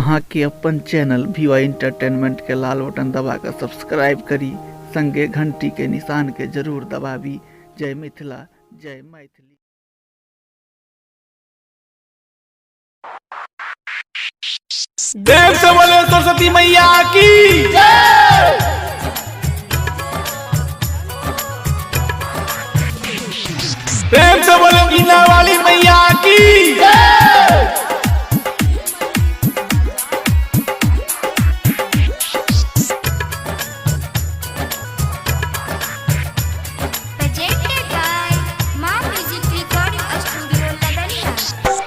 अहाँ के अपन चैनल VY एंटरटेनमेंट के लाल बटन दबा कर सब्सक्राइब करी, संगे घंटी के निशान के जरूर दबावी। जय मिथिला, जय मैथिली। देव से बोले सरस्वती मैया की जय। प्रेम से बोले बीना वाली मैया की जय।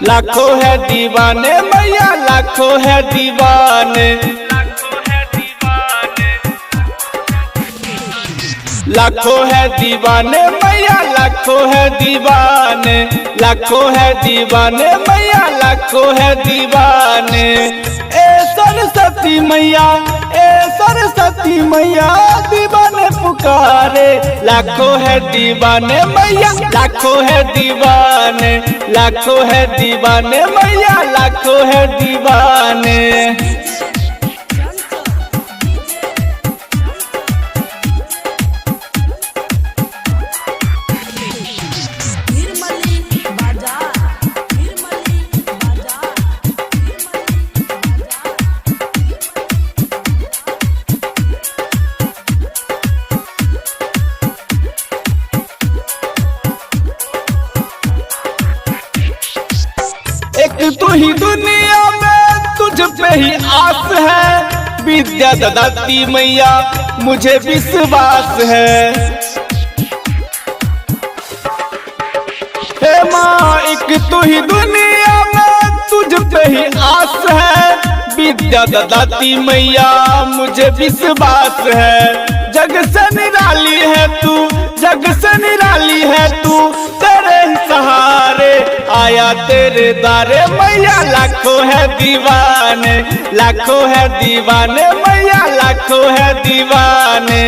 लाखों है दीवाने मैया, लाखों है दीवाने, लाखों है दीवाने मैया, लाखों है दीवाने, लाखों है दीवाने मैया, लाखों है दीवाने। ए सरस्वती मैया, ए सरस्वती मैया, दीवाने पुकारे। लाखों है दीवाने मैया, लाखों है दीवाने, लाखों है दीवाने मैया, लाखों है दीवाने। एक तू ही दुनिया में तुझ पे ही आस है, विद्या दाती मैया मुझे विश्वास है। हे माँ, एक तू ही दुनिया में तुझ पे ही आस है, विद्या दाती मैया मुझे विश्वास है। जग से निराली है तू, जग से निराली है तू, तेरे ही सहारे आया तेरे दारे मैया। लाखों है दीवाने, लाखों है दीवाने मैया, लाखों है दीवाने।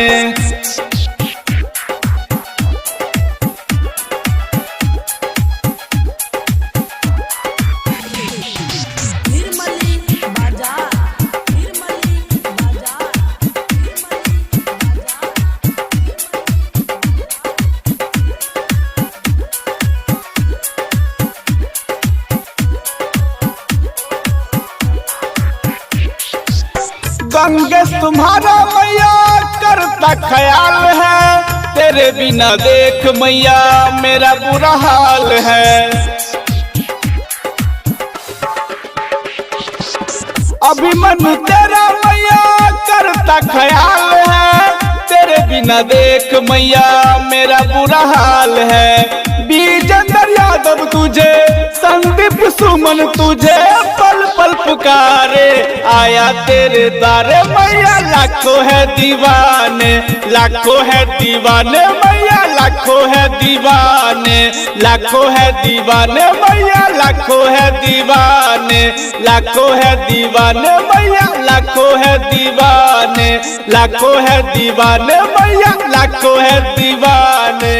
गंगेश तुम्हारा मैया करता ख्याल है, तेरे बिना देख मैया मेरा बुरा हाल है। अभिमन्यु तेरा मैया करता ख्याल है, तेरे बिना देख मैया मेरा बुरा हाल है। विजेंद्र यादव तुझे, संदीप सुमन तुझे पल पल पुकारे, आया तेरे दारे मैया। लाखों है दीवाने, लाखों है दीवाने मैया, लाखों है दीवाने, लाखों है दीवाने मैया, लाखों है दीवाने, लाखों है दीवाने मैया, लाखों है दीवाने, लाखों है दीवाने मैया, लाखों है दीवाने।